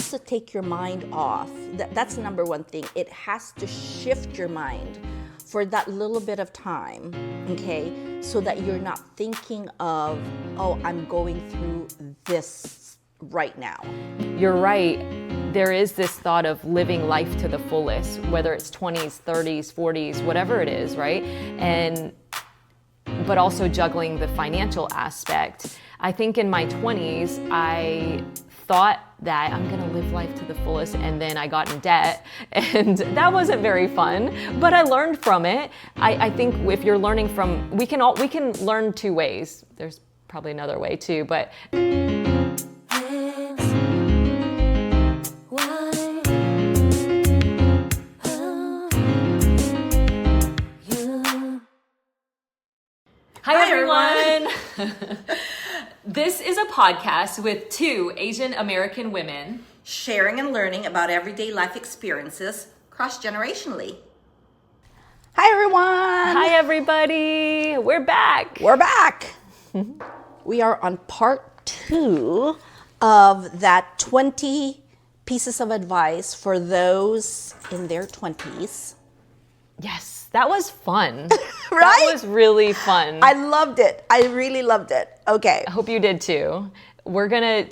has to take your mind off. That's the number one thing. It has to shift your mind for that little bit of time, okay? So that you're not thinking of, oh, I'm going through this right now. You're right. There is this thought of living life to the fullest, whether it's 20s, 30s, 40s, whatever it is, right? But also juggling the financial aspect. I think in my 20s, I thought that I'm gonna live life to the fullest, and then I got in debt, and that wasn't very fun, but I learned from it. I think if you're learning from, we can learn two ways. There's probably another way too, but Hi everyone! This is a podcast with two Asian American women Sharing and learning about everyday life experiences cross-generationally. Hi everyone! Hi everybody! We're back! We're back! We are on part 2 of that 20 pieces of advice for those in their 20s. Yes, that was fun. Right? That was really fun. I loved it. I really loved it. Okay. I hope you did too. We're gonna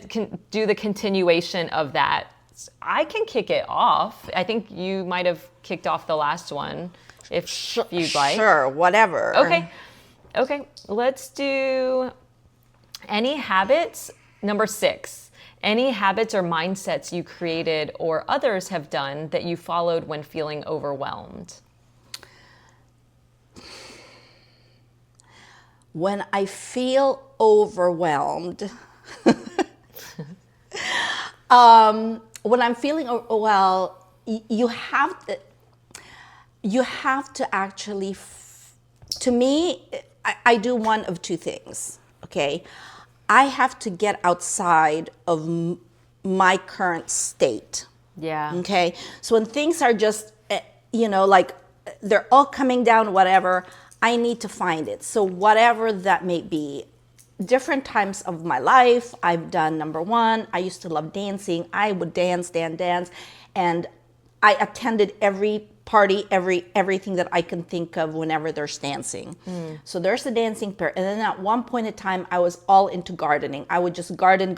do the continuation of that. I can kick it off. I think you might have kicked off the last one, if you'd like. Sure, whatever. Okay. Let's do any habits. Number 6. Any habits or mindsets you created or others have done that you followed when feeling overwhelmed. When I feel overwhelmed, when I'm feeling, well, you have to actually, to me, I do one of two things, okay? I have to get outside of my current state. Yeah. Okay? So when things are just, like they're all coming down, whatever, I need to find it. So whatever that may be, different times of my life, I've done, number 1, I used to love dancing. I would dance, and I attended every party, everything that I can think of whenever there's dancing. So there's the dancing part. And then at one point in time, I was all into gardening. I would just garden.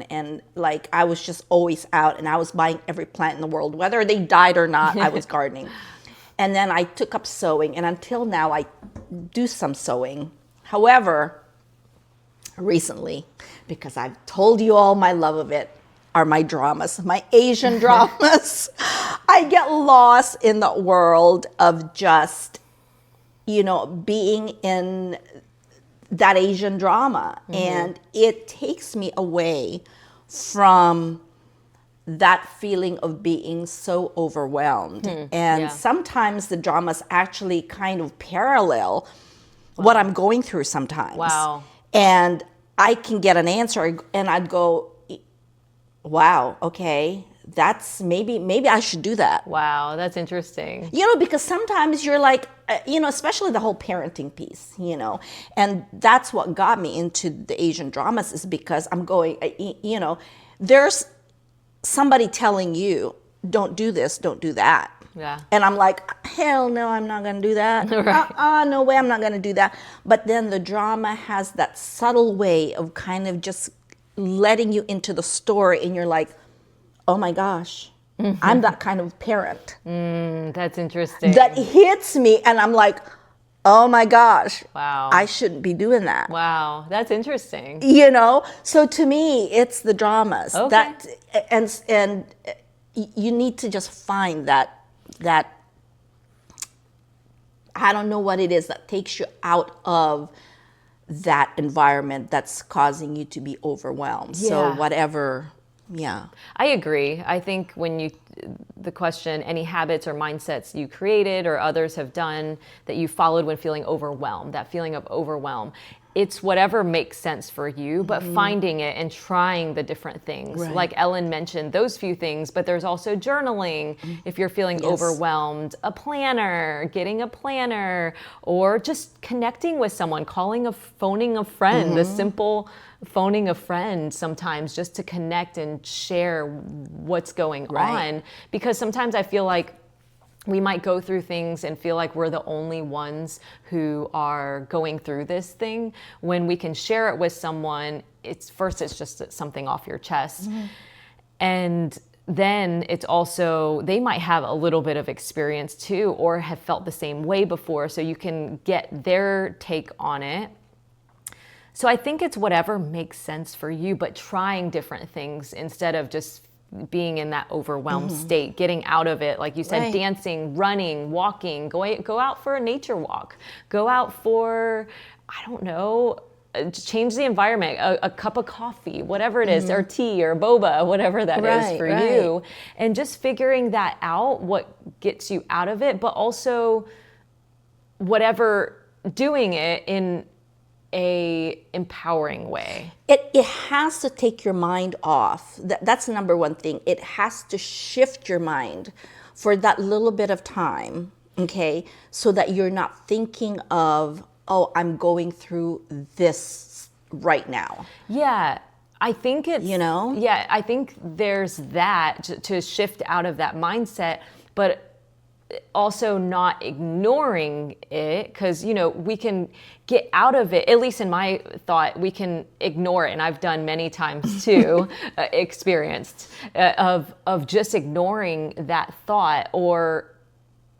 And like, I was just always out, and I was buying every plant in the world. Whether they died or not, I was gardening. And then I took up sewing, and until now I do some sewing. However, recently, because I've told you all my love of it, are my dramas, my Asian dramas. I get lost in the world of just, being in that Asian drama. Mm-hmm. And it takes me away from that feeling of being so overwhelmed. And sometimes the dramas actually kind of parallel what I'm going through sometimes. Wow. And I can get an answer, and I'd go, wow, okay, that's maybe I should do that. Wow, that's interesting. Because sometimes you're like, especially the whole parenting piece, and that's what got me into the Asian dramas, is because I'm going, there's somebody telling you, don't do this, don't do that. Yeah. And I'm like, hell no, I'm not going to do that. Right. No way, I'm not going to do that. But then the drama has that subtle way of kind of just letting you into the story, and you're like, oh my gosh, I'm that kind of parent. That's interesting. That hits me, and I'm like, oh my gosh, wow, I shouldn't be doing that. Wow, that's interesting. So to me, it's the dramas. Okay. And you need to just find that I don't know what it is that takes you out of that environment that's causing you to be overwhelmed. Yeah. So whatever, yeah. I agree. I think when the question, any habits or mindsets you created or others have done that you followed when feeling overwhelmed, that feeling of overwhelm. it's whatever makes sense for you, but finding it and trying the different things. Right. Like Ellen mentioned, those few things, but there's also journaling if you're feeling overwhelmed, a planner, getting a planner, or just connecting with someone, phoning a friend, the simple phoning a friend sometimes just to connect and share what's going on. Because sometimes I feel like we might go through things and feel like we're the only ones who are going through this thing. When we can share it with someone, it's just something off your chest. And then it's also, they might have a little bit of experience too, or have felt the same way before, so you can get their take on it. So I think it's whatever makes sense for you, but trying different things instead of just being in that overwhelmed state, getting out of it. Like you said, dancing, running, walking, go out for a nature walk, go out for, I don't know, change the environment, a cup of coffee, whatever it is, or tea or boba, whatever that is for you. And just figuring that out, what gets you out of it, but also doing it in a empowering way. It has to take your mind off. That's the number one thing. It has to shift your mind for that little bit of time, okay? So that you're not thinking of, oh, I'm going through this right now. Yeah, I think it's, Yeah, I think there's that to shift out of that mindset, but also not ignoring it, because we can get out of it. At least in my thought, we can ignore it, and I've done many times too, experienced of just ignoring that thought. Or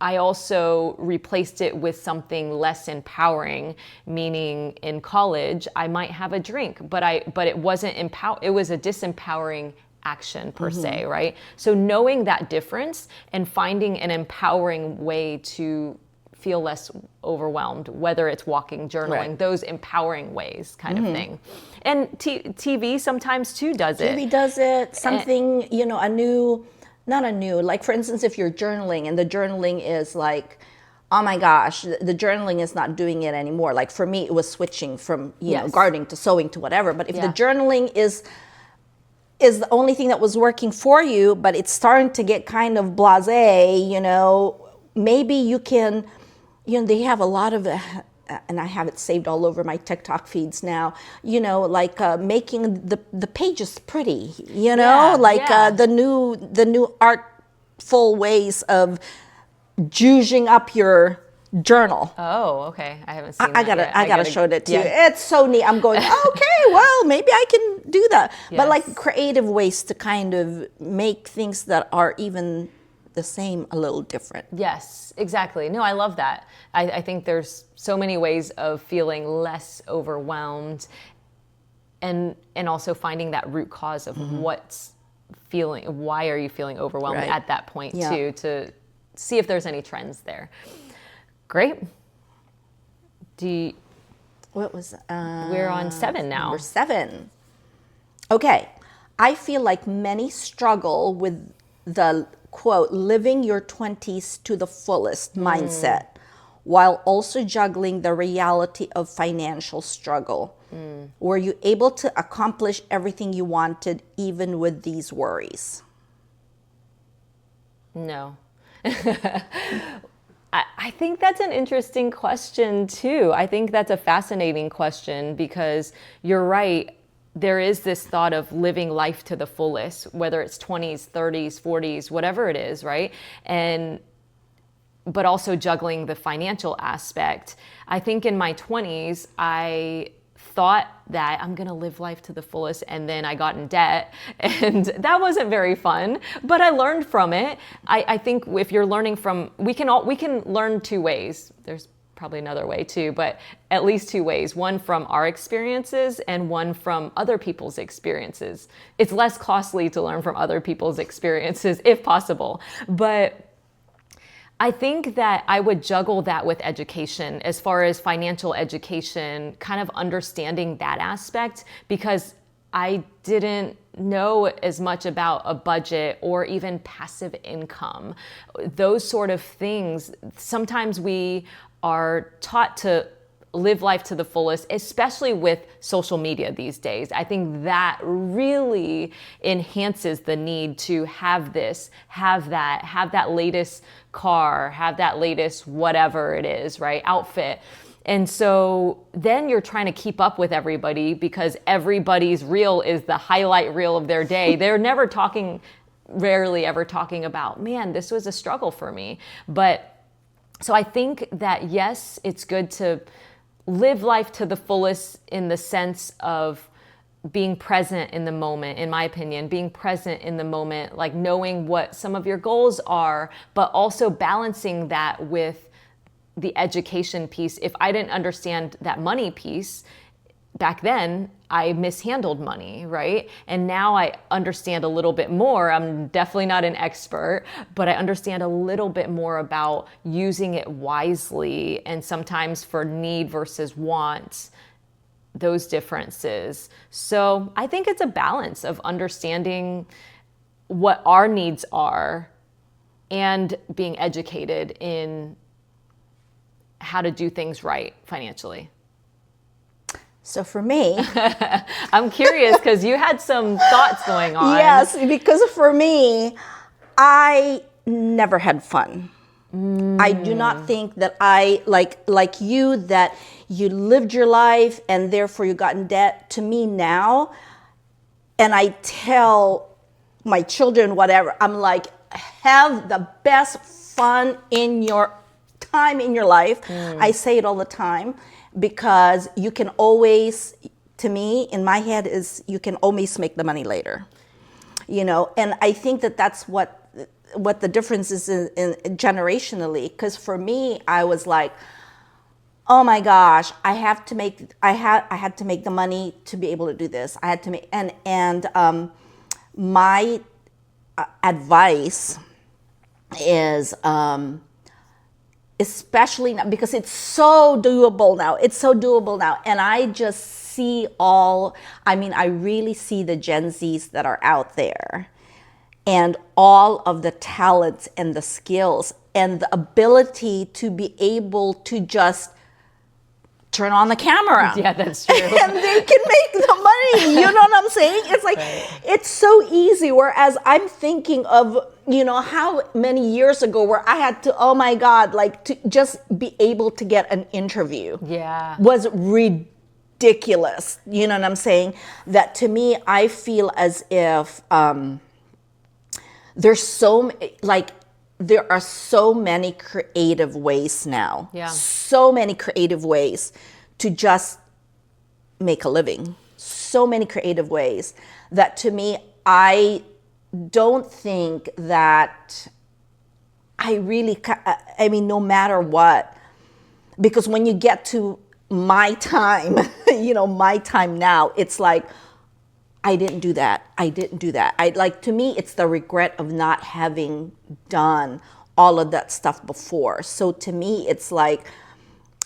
I also replaced it with something less empowering, meaning in college I might have a drink, but it wasn't it was a disempowering action per se, right? So knowing that difference and finding an empowering way to feel less overwhelmed, whether it's walking, journaling, those empowering ways kind of thing. And TV sometimes too does it. TV does it, something, not a new, like for instance, if you're journaling and the journaling is like, oh my gosh, the journaling is not doing it anymore. Like for me, it was switching from, gardening to sewing to whatever. But if the journaling is the only thing that was working for you, but it's starting to get kind of blasé, maybe you can, they have a lot of, and I have it saved all over my TikTok feeds now, like making the pages pretty, the new artful ways of juicing up your journal. Oh, okay. I haven't seen I gotta show it to you. It's so neat. I'm going, okay, well, maybe I can do that. But like creative ways to kind of make things that are even the same a little different. Yes, exactly. No, I love that. I think there's so many ways of feeling less overwhelmed, and also finding that root cause of why are you feeling overwhelmed at that point too, to see if there's any trends there. Great. What was we're on 7 now. Number 7. Okay. I feel like many struggle with the quote, living your 20s to the fullest mindset, while also juggling the reality of financial struggle. Were you able to accomplish everything you wanted even with these worries? No. I think that's an interesting question too. I think that's a fascinating question, because you're right. There is this thought of living life to the fullest, whether it's 20s, 30s, 40s, whatever it is, right? But also juggling the financial aspect. I think in my 20s, I thought that I'm going to live life to the fullest, and then I got in debt, and that wasn't very fun, but I learned from it. I think if you're learning from, we can learn 2 ways. There's probably another way too, but at least 2 ways. One from our experiences and one from other people's experiences. It's less costly to learn from other people's experiences if possible, but I think that I would juggle that with education, as far as financial education, kind of understanding that aspect, because I didn't know as much about a budget or even passive income. Those sort of things, sometimes we are taught to live life to the fullest, especially with social media these days. I think that really enhances the need to have this, have that latest car, have that latest whatever it is, right? Outfit. And so then you're trying to keep up with everybody because everybody's reel is the highlight reel of their day. They're rarely ever talking about, man, this was a struggle for me. But so I think that, yes, it's good to live life to the fullest in the sense of being present in the moment, in my opinion, being present in the moment, like knowing what some of your goals are, but also balancing that with the education piece. If I didn't understand that money piece back then, I mishandled money, right? And now I understand a little bit more. I'm definitely not an expert, but I understand a little bit more about using it wisely and sometimes for need versus want, those differences. So I think it's a balance of understanding what our needs are and being educated in how to do things right financially. So for me, I'm curious because you had some thoughts going on. yes, because for me, I never had fun. I do not think that I, like you, that you lived your life and therefore you got in debt. To me now, and I tell my children, whatever, I'm like, have the best fun in your time in your life. I say it all the time. Because you can always, to me, in my head, is you can always make the money later, And I think that that's what the difference is in generationally. Because for me, I was like, oh my gosh, I had to make the money to be able to do this. I had to make and my advice is. Especially now, because it's so doable now. And I just see I really see the Gen Zs that are out there and all of the talents and the skills and the ability to be able to just turn on the camera. Yeah, that's true. And they can make the money. You know what I'm saying? It's like, right. It's so easy. Whereas I'm thinking of, how many years ago where I had to, oh my God, like to just be able to get an interview. Yeah. Was ridiculous. You know what I'm saying? That to me, I feel as if there are so many creative ways now. Yeah. So many creative ways to just make a living. So many creative ways that to me, I don't think that no matter what, because when you get to my time, my time now, it's like, I didn't do that. To me, it's the regret of not having done all of that stuff before. So to me, it's like,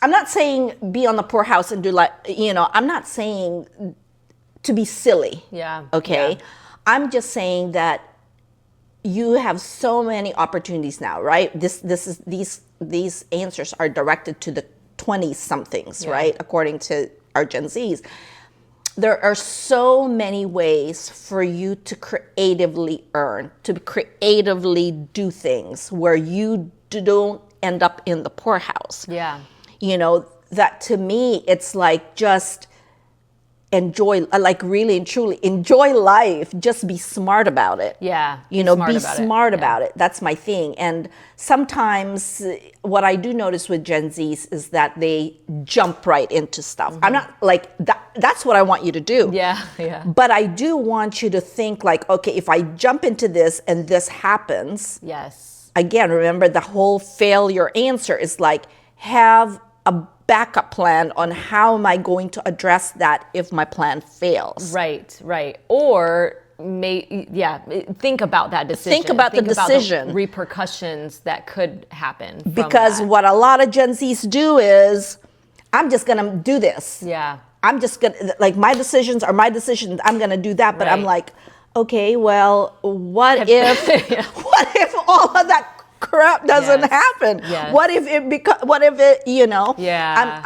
I'm not saying be on the poorhouse and do I'm not saying to be silly. Yeah. Okay. Yeah. I'm just saying that you have so many opportunities now, right? These answers are directed to the 20 somethings, yeah. Right? According to our Gen Zs. There are so many ways for you to creatively earn, to creatively do things where you don't end up in the poorhouse. Yeah. That to me, it's like just enjoy, like really and truly enjoy life. Just be smart about it. Yeah. Be smart about it. That's my thing. And sometimes what I do notice with Gen Zs is that they jump right into stuff. Mm-hmm. I'm not like that. That's what I want you to do. Yeah. Yeah. But I do want you to think like, okay, if I jump into this and this happens. Yes. Again, remember the whole failure answer is like, have a backup plan on how am I going to address that if my plan fails. Right. Or think about that decision. Think about the decision. About the repercussions that could happen. Because what a lot of Gen Zs do is, I'm just going to do this. Yeah. I'm just going to, like, my decisions are my decisions. I'm going to do that. But right. I'm like, okay, well, what if all of that crap doesn't happen? Yes. What if it, Yeah.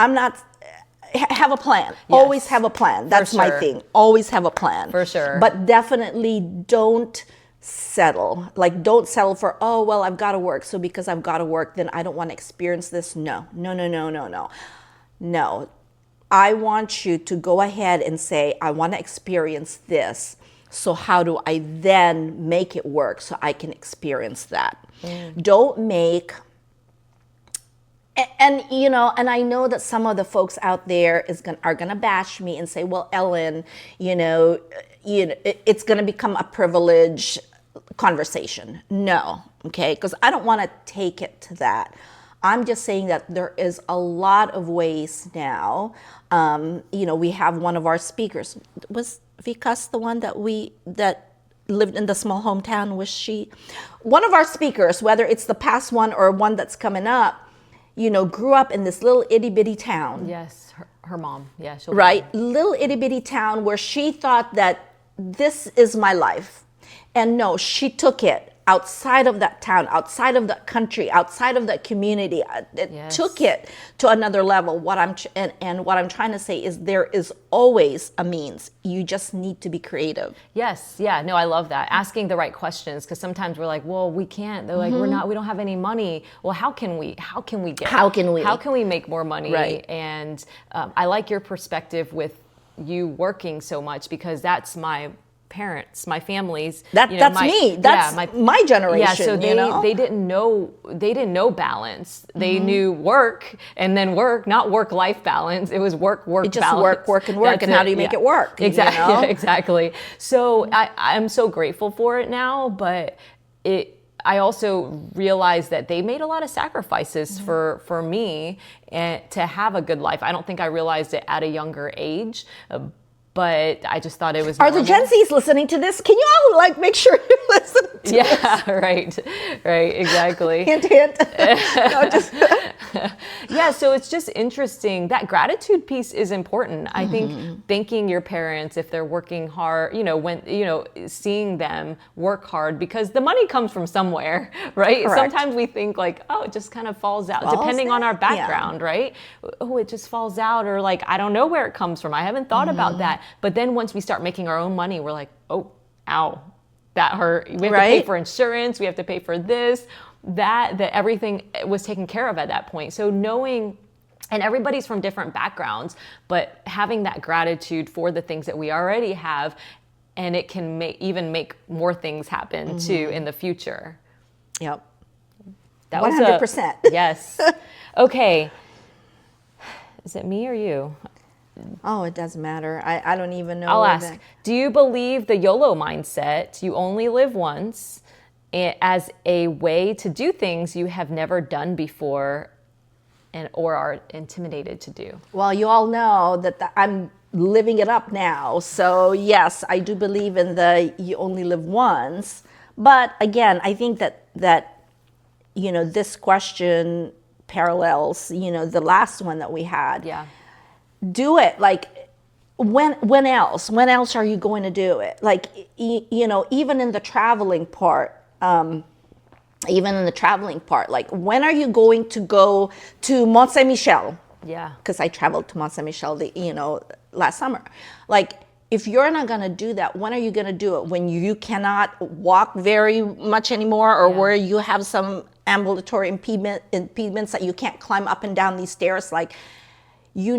have a plan. Always have a plan. That's my sure. thing. Always have a plan. For sure. But definitely don't settle. Like, don't settle for, oh, well, I've got to work. So because I've got to work, then I don't want to experience this. No. No. I want you to go ahead and say, I want to experience this. So how do I then make it work so I can experience that? Don't make, and you know, and I know that some of the folks out there are gonna bash me and say, well, Ellen, it's gonna become a privilege conversation. No, okay, because I don't want to take it to that. I'm just saying that there is a lot of ways now. We have one of our speakers. Was Vikas the one that lived in the small hometown? Was she? One of our speakers, whether it's the past one or one that's coming up, grew up in this little itty bitty town. Yes, her mom. Yeah, right? Little itty bitty town where she thought that this is my life. And no, she took it outside of that town, outside of that country, outside of that community. Took it to another level. What I'm trying to say is there is always a means. You just need to be creative. Yes. Yeah. No, I love that. Asking the right questions, because sometimes we're like, well, we can't. They're like, we don't have any money. Well, how can we make more money? Right. And I like your perspective with you working so much, because that's my parents, my family's. That's me. That's my generation. Yeah, so they didn't know balance. They knew work and then work, not work-life balance. It was work balance. Just work, and how do you make it work? Exactly. Yeah, exactly. So I'm so grateful for it now, but I also realized that they made a lot of sacrifices for me and to have a good life. I don't think I realized it at a younger age. But I just thought it was normal. Are the Gen Zs listening to this? Can you all make sure you listen to this? Yeah, right, exactly. Hint, hint. Yeah, so it's just interesting. That gratitude piece is important. I think thanking your parents if they're working hard, seeing them work hard, because the money comes from somewhere, right? Correct. Sometimes we think like, oh, it just kind of falls out, depending on our background, right? Oh, it just falls out, or like, I don't know where it comes from. I haven't thought about that. But then once we start making our own money, we're like, oh, ow, that hurt. We have to pay for insurance. We have to pay for this, that everything was taken care of at that point. So knowing, and everybody's from different backgrounds, but having that gratitude for the things that we already have, and it can make more things happen too in the future. Yep. That 100%. Yes. Okay. Is it me or you? Oh, it doesn't matter. I don't even know. I'll ask. Do you believe the YOLO mindset, you only live once, as a way to do things you have never done before or are intimidated to do? Well, you all know that I'm living it up now. So yes, I do believe in the you only live once. But again, I think that this question parallels, the last one that we had. Yeah. Do it. Like, when else are you going to do it? Like, even in the traveling part, like, when are you going to go to Mont Saint Michel? Yeah. Because I traveled to Mont Saint Michel, last summer. Like, if you're not going to do that, when are you going to do it? When you cannot walk very much anymore, or where you have some ambulatory impediments that you can't climb up and down these stairs? Like, you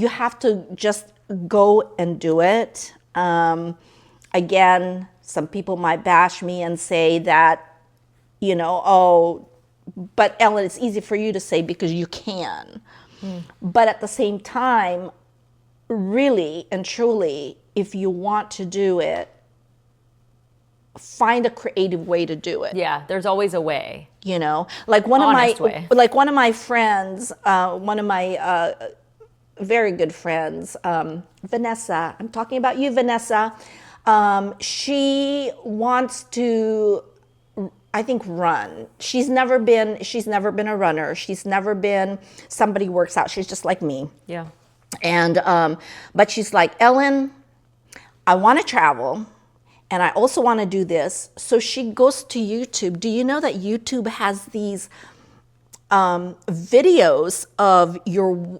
have to just go and do it. Again, some people might bash me and say that, but Ellen, it's easy for you to say because you can. But at the same time, really and truly, if you want to do it, find a creative way to do it. Yeah, there's always a way. Like one of my friends, one of my very good friends, Vanessa. I'm talking about you, Vanessa. She wants to, I think, run. She's never been a runner. She's never been somebody who works out. She's just like me. Yeah. And but she's like, Ellen, I want to travel. And I also want to do this. So she goes to YouTube. Do you know that YouTube has these videos of you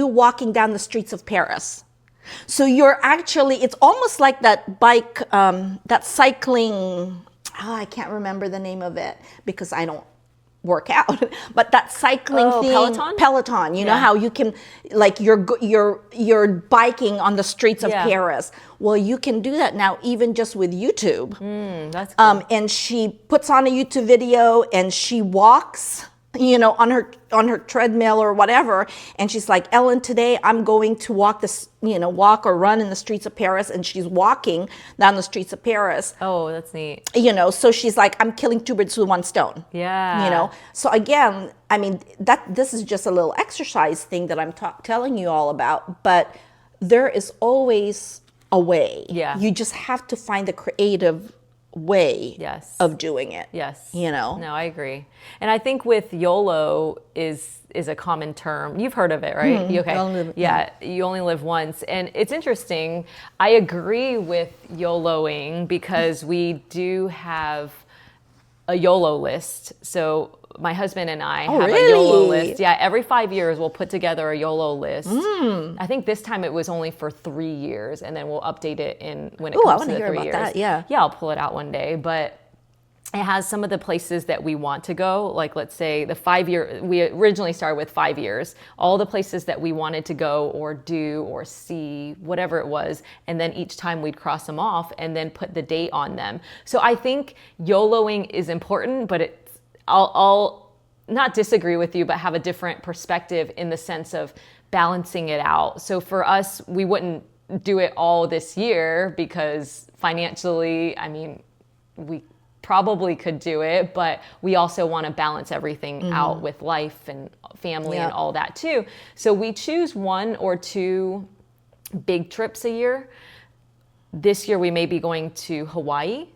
walking down the streets of Paris. So you're actually, it's almost like that bike, that cycling, I can't remember the name of it because I don't work out, but that cycling thing, Peloton, you know how you can, like you're biking on the streets of Paris. Well, you can do that now, even just with YouTube. That's cool. And she puts on a YouTube video and she walks, on her treadmill or whatever. And she's like, Ellen, today I'm going to walk walk or run in the streets of Paris. And she's walking down the streets of Paris. Oh, that's neat. So she's like, I'm killing two birds with one stone. Yeah. So again, I mean, this is just a little exercise thing that I'm telling you all about, but there is always a way. Yeah. You just have to find the creative way of doing it. Yes. No, I agree. And I think with YOLO is a common term. You've heard of it, right? Okay. You only live once. And it's interesting. I agree with YOLOing because we do have a YOLO list. So my husband and I have a YOLO list. Yeah, every 5 years we'll put together a YOLO list. I think this time it was only for 3 years, and then we'll update it when it comes to the 3 years. That, yeah, I'll pull it out one day. But it has some of the places that we want to go. Like, let's say the 5 year, we originally started with 5 years, all the places that we wanted to go or do or see, whatever it was. And then each time we'd cross them off and then put the date on them. So I think YOLOing is important, but I'll not disagree with you, but have a different perspective in the sense of balancing it out. So for us, we wouldn't do it all this year because financially, I mean, we probably could do it, but we also want to balance everything out with life and family and all that too. So we choose 1 or 2 big trips a year. This year we may be going to Hawaii.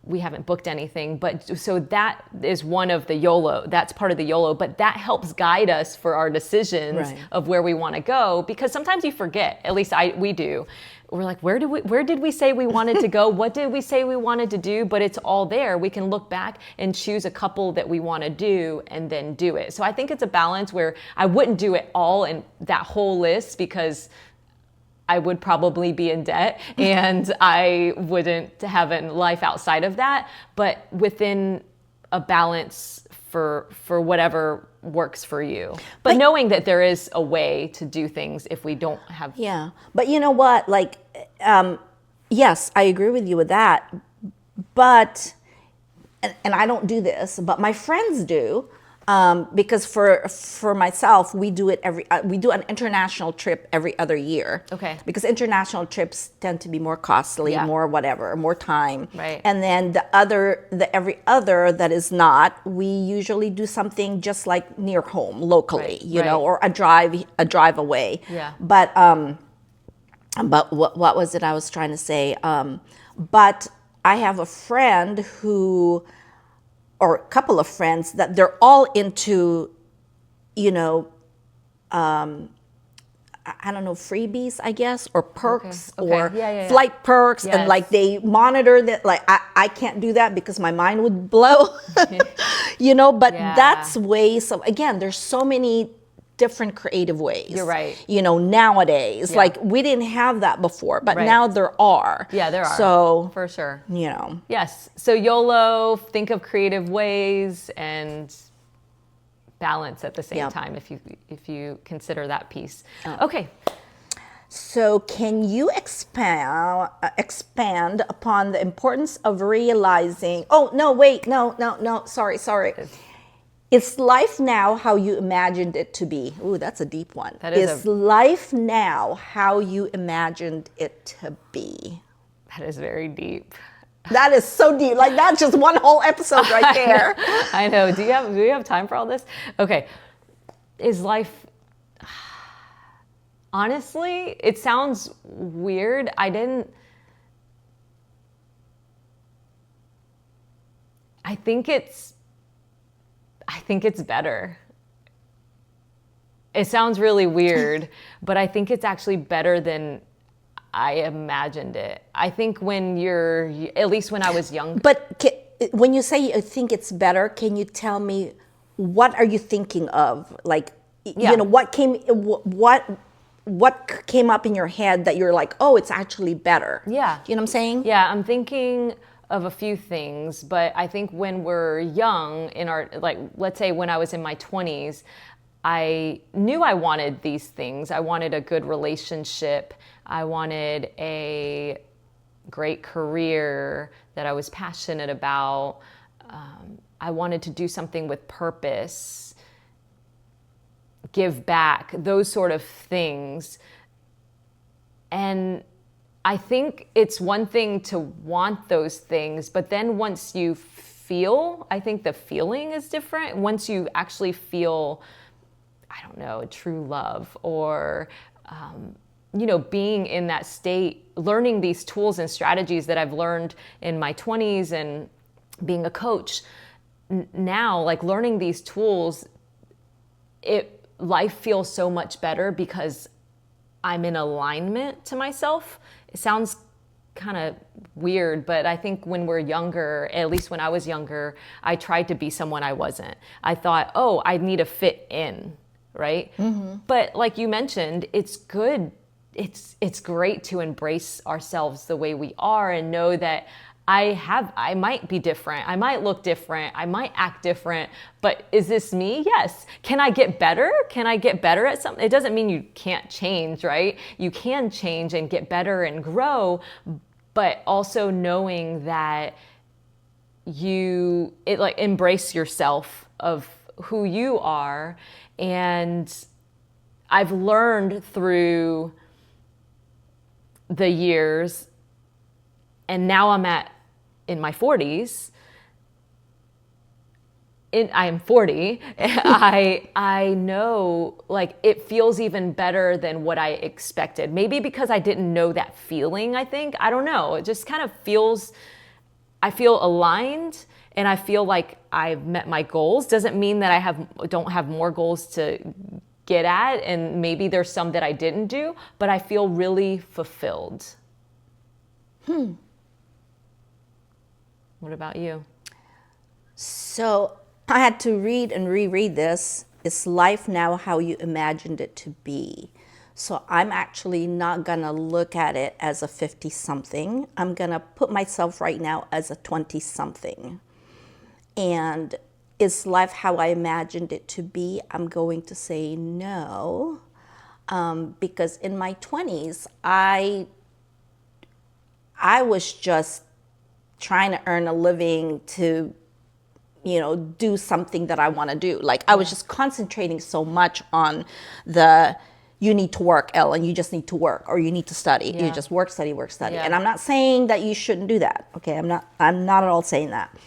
We haven't booked anything, but so that is one of the YOLO, that's part of the YOLO, but that helps guide us for our decisions of where we want to go, because sometimes you forget, at least we do. We're like, where did we say we wanted to go? What did we say we wanted to do? But it's all there. We can look back and choose a couple that we want to do and then do it. So I think it's a balance where I wouldn't do it all in that whole list because I would probably be in debt and I wouldn't have a life outside of that, but within a balance for whatever works for you. But knowing that there is a way to do things if we don't have. Yeah. But you know what? Like, yes, I agree with you with that. But, and I don't do this, but my friends do. Because for myself, we do an international trip every other year. Okay. Because international trips tend to be more costly, more whatever, more time. Right. And then the every other that is not, we usually do something just like near home, locally, you know, or a drive away. Yeah. But what was it I was trying to say? But I have a friend who, or a couple of friends, that they're all into, I don't know, freebies, I guess, or perks, or flight perks. Yes. And like they monitor that, like I can't do that because my mind would blow, but that's ways. So again, there's so many different creative ways. You're right. Nowadays, like we didn't have that before, but now there are. Yeah, there are. So for sure. Yes. So YOLO, think of creative ways and balance at the same time if you consider that piece. Okay. So can you expand upon the importance of realizing, sorry. Is life now how you imagined it to be? Ooh, that's a deep one. Is life now how you imagined it to be? That is very deep. That is so deep. Like that's just one whole episode right there. I know. Do we have time for all this? Okay. Is life, honestly, it sounds weird. I think it's better. It sounds really weird, but I think it's actually better than I imagined it. I think at least when I was young. But when you say you think it's better, can you tell me what are you thinking of? Like, Yeah. you know, what came up in your head that you're like, oh, it's actually better? Yeah. Do you know what I'm saying? Yeah, I'm thinking of a few things, but I think when we're young in our, like, let's say when I was in my 20s, I knew I wanted these things. I wanted a good relationship. I wanted a great career that I was passionate about. I wanted to do something with purpose, give back, those sort of things. And I think it's one thing to want those things, but then once you feel, I think the feeling is different. Once you actually feel, I don't know, true love or, you know, being in that state, learning these tools and strategies that I've learned in my 20s and being a coach now, like learning these tools, life feels so much better because I'm in alignment to myself. It sounds kind of weird, but I think when we're younger, at least when I was younger, I tried to be someone I wasn't. I thought, oh, I need to fit in, right? Mm-hmm. But like you mentioned, it's good. It's great to embrace ourselves the way we are and know that I might be different. I might look different. I might act different, but is this me? Yes. Can I get better? Can I get better at something? It doesn't mean you can't change, right? You can change and get better and grow, but also knowing that embrace yourself of who you are. And I've learned through the years, and now I'm in my 40s, I am 40, I know, like, it feels even better than what I expected. Maybe because I didn't know that feeling, I think. I don't know. It just kind of feels, I feel aligned and I feel like I've met my goals. Doesn't mean that I don't have more goals to get at, and maybe there's some that I didn't do, but I feel really fulfilled. What about you? So I had to read and reread this. Is life now how you imagined it to be? So I'm actually not gonna look at it as a 50-something. I'm gonna put myself right now as a 20-something. And is life how I imagined it to be? I'm going to say no, because in my 20s, I was just trying to earn a living to, you know, do something that I want to do. Like I was just concentrating so much on you need to work, Ellen, you just need to work, or you need to study. Yeah. You just work, study, work, study. Yeah. And I'm not saying that you shouldn't do that. Okay, I'm not at all saying that.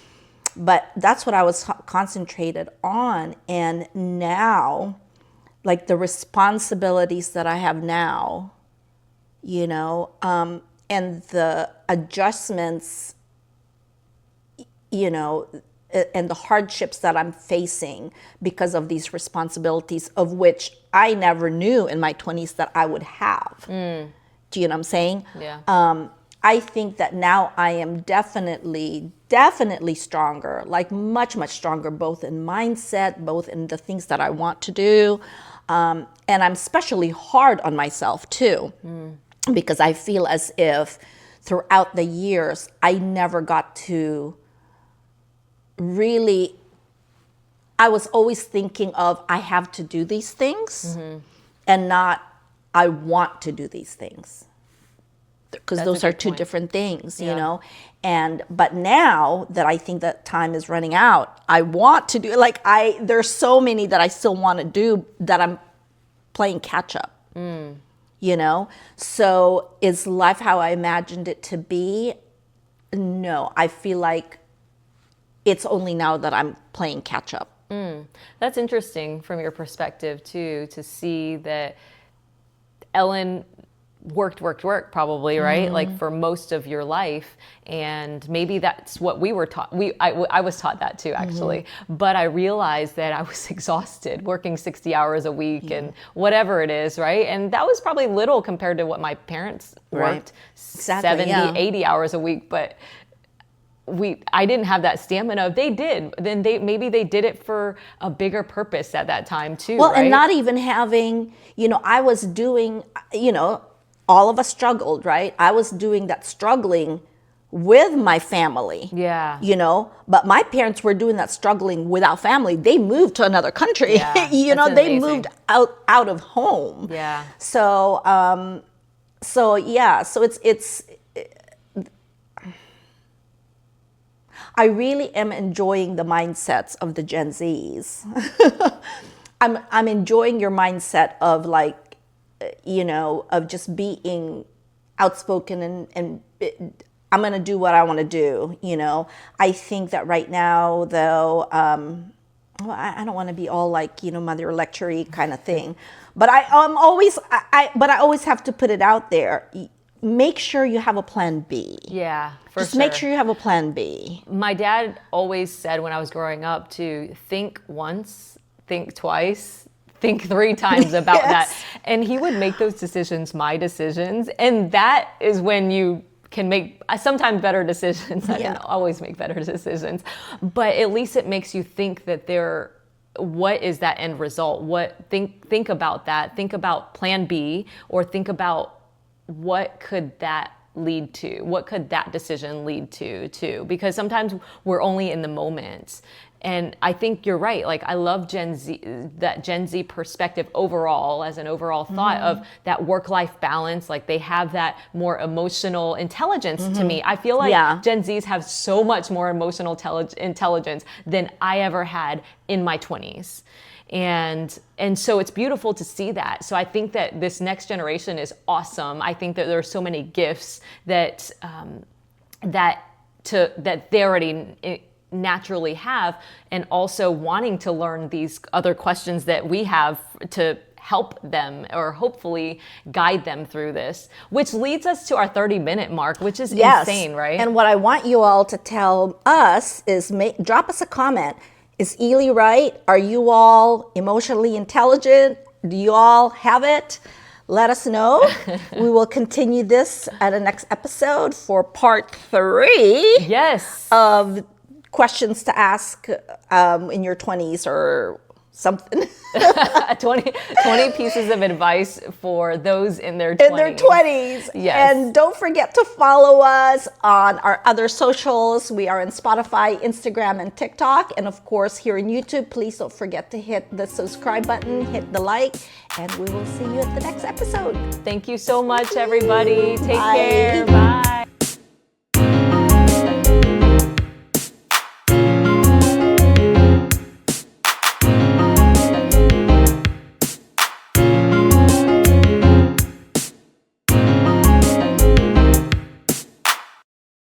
But that's what I was concentrated on. And now, like the responsibilities that I have now, you know, and the adjustments, you know, and the hardships that I'm facing because of these responsibilities, of which I never knew in my 20s that I would have. Do you know what I'm saying? Yeah. I think that now I am definitely stronger, like much, much stronger, both in mindset, both in the things that I want to do. And I'm especially hard on myself too, because I feel as if throughout the years, I never got to really, I was always thinking of, I have to do these things, and not, I want to do these things. Because those are two different things, you know? But now that I think that time is running out, I want to do, like, there's so many that I still want to do that I'm playing catch up, you know? So is life how I imagined it to be? No, I feel like it's only now that I'm playing catch up. That's interesting from your perspective too, to see that Ellen worked probably, right? Like for most of your life. And maybe that's what we were taught. I was taught that too, actually. But I realized that I was exhausted working 60 hours a week and whatever it is, right? And that was probably little compared to what my parents worked, Exactly, 70, 80 hours a week. But I didn't have that stamina. They did. Then maybe they did it for a bigger purpose at that time too. Well, right? and not even having, I was doing, all of us struggled, right? I was doing that struggling with my family. Yeah. But my parents were doing that struggling without family. They moved to another country. Yeah, that's They amazing. moved out of home. Yeah. So it's I really am enjoying the mindsets of the Gen Zs. I'm enjoying your mindset of like, of just being outspoken and I'm going to do what I want to do. I think that right now, though, well, I don't want to be all like, mother lecture-y kind of thing, but I always have to put it out there. Make sure you have a plan B. Yeah, Just make sure you have a plan B. My dad always said when I was growing up to think once, think twice, think 3 times about that. And he would make those decisions my decisions. And that is when you can make sometimes better decisions. I didn't always make better decisions. But at least it makes you think that what is that end result? Think about that. Think about plan B, or think about what could that lead to? What could that decision lead to too? Because sometimes we're only in the moment. And I think you're right. Like, I love that Gen Z perspective overall, as an overall thought of that work-life balance. Like, they have that more emotional intelligence to me. I feel like Gen Zs have so much more emotional intelligence than I ever had in my 20s. And so it's beautiful to see that. So I think that this next generation is awesome. I think that there are so many gifts that they already naturally have, and also wanting to learn these other questions that we have to help them or hopefully guide them through this, which leads us to our 30-minute mark, which is insane, right? And what I want you all to tell us is drop us a comment. Is Ely right? Are you all emotionally intelligent? Do you all have it? Let us know. We will continue this at the next episode for part 3. Yes. Of questions to ask in your 20s or something. 20 pieces of advice for those in their 20s. In their 20s. Yes. And don't forget to follow us on our other socials. We are on Spotify, Instagram, and TikTok. And of course, here in YouTube, please don't forget to hit the subscribe button, hit the like, and we will see you at the next episode. Thank you so much, everybody. Take Bye. care. Bye.